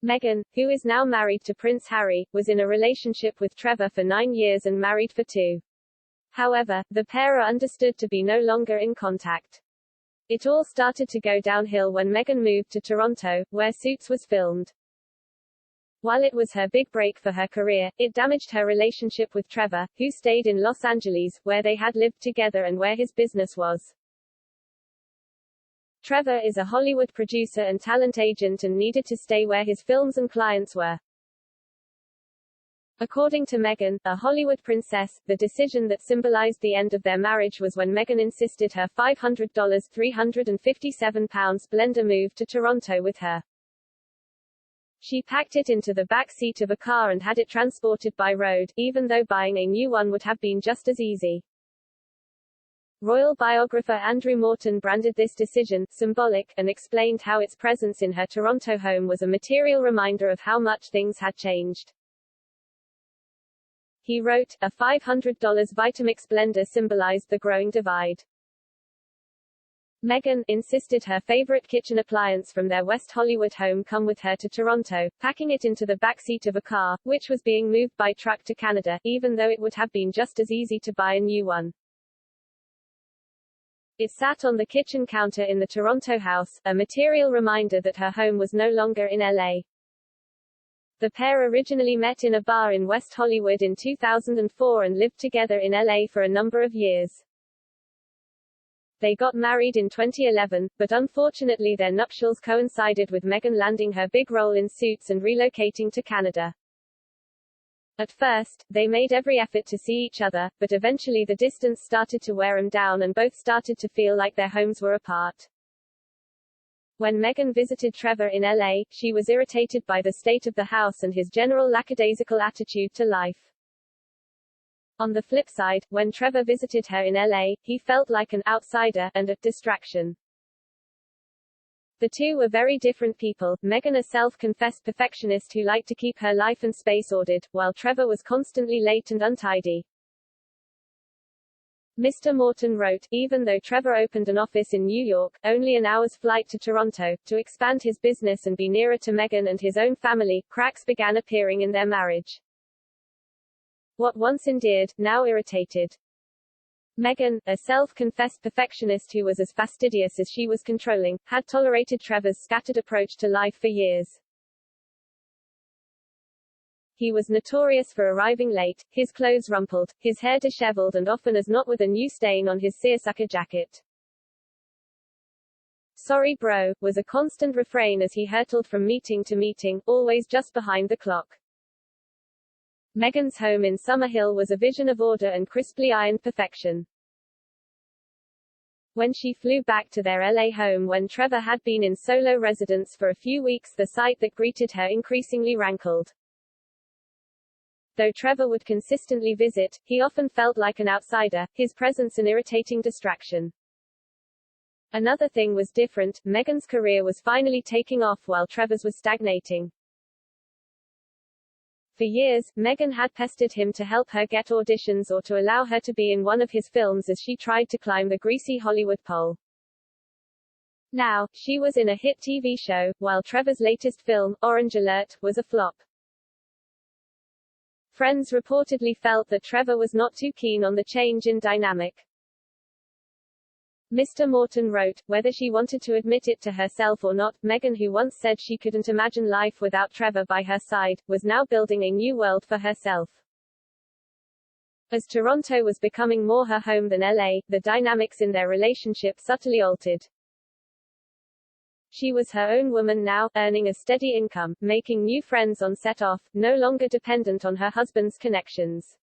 Meghan, who is now married to Prince Harry, was in a relationship with Trevor for 9 years and married for 2. However, the pair are understood to be no longer in contact. It all started to go downhill when Meghan moved to Toronto, where Suits was filmed. While it was her big break for her career, it damaged her relationship with Trevor, who stayed in Los Angeles, where they had lived together and where his business was. Trevor is a Hollywood producer and talent agent and needed to stay where his films and clients were. According to Meghan, a Hollywood princess, the decision that symbolized the end of their marriage was when Meghan insisted her $500 £357 blender move to Toronto with her. She packed it into the back seat of a car and had it transported by road, even though buying a new one would have been just as easy. Royal biographer Andrew Morton branded this decision symbolic, and explained how its presence in her Toronto home was a material reminder of how much things had changed. He wrote, "A $500 Vitamix blender symbolized the growing divide." Meghan insisted her favorite kitchen appliance from their West Hollywood home come with her to Toronto, packing it into the backseat of a car, which was being moved by truck to Canada, even though it would have been just as easy to buy a new one. It sat on the kitchen counter in the Toronto house, a material reminder that her home was no longer in LA. The pair originally met in a bar in West Hollywood in 2004 and lived together in LA for a number of years. They got married in 2011, but unfortunately their nuptials coincided with Meghan landing her big role in Suits and relocating to Canada. At first, they made every effort to see each other, but eventually the distance started to wear them down and both started to feel like their homes were apart. When Meghan visited Trevor in LA, she was irritated by the state of the house and his general lackadaisical attitude to life. On the flip side, when Trevor visited her in LA, he felt like an outsider and a distraction. The two were very different people, Meghan a self-confessed perfectionist who liked to keep her life and space ordered, while Trevor was constantly late and untidy. Mr. Morton wrote, even though Trevor opened an office in New York, only an hour's flight to Toronto, to expand his business and be nearer to Meghan and his own family, cracks began appearing in their marriage. What once endeared, now irritated. Meghan, a self-confessed perfectionist who was as fastidious as she was controlling, had tolerated Trevor's scattered approach to life for years. He was notorious for arriving late, his clothes rumpled, his hair disheveled and often as not with a new stain on his seersucker jacket. "Sorry bro," was a constant refrain as he hurtled from meeting to meeting, always just behind the clock. Meghan's home in Summerhill was a vision of order and crisply ironed perfection. When she flew back to their LA home when Trevor had been in solo residence for a few weeks, the sight that greeted her increasingly rankled. Though Trevor would consistently visit, he often felt like an outsider, his presence an irritating distraction. Another thing was different, Meghan's career was finally taking off while Trevor's was stagnating. For years, Meghan had pestered him to help her get auditions or to allow her to be in one of his films as she tried to climb the greasy Hollywood pole. Now, she was in a hit TV show, while Trevor's latest film, Orange Alert, was a flop. Friends reportedly felt that Trevor was not too keen on the change in dynamic. Mr. Morton wrote, whether she wanted to admit it to herself or not, Meghan, who once said she couldn't imagine life without Trevor by her side, was now building a new world for herself. As Toronto was becoming more her home than LA, the dynamics in their relationship subtly altered. She was her own woman now, earning a steady income, making new friends on set off, no longer dependent on her husband's connections.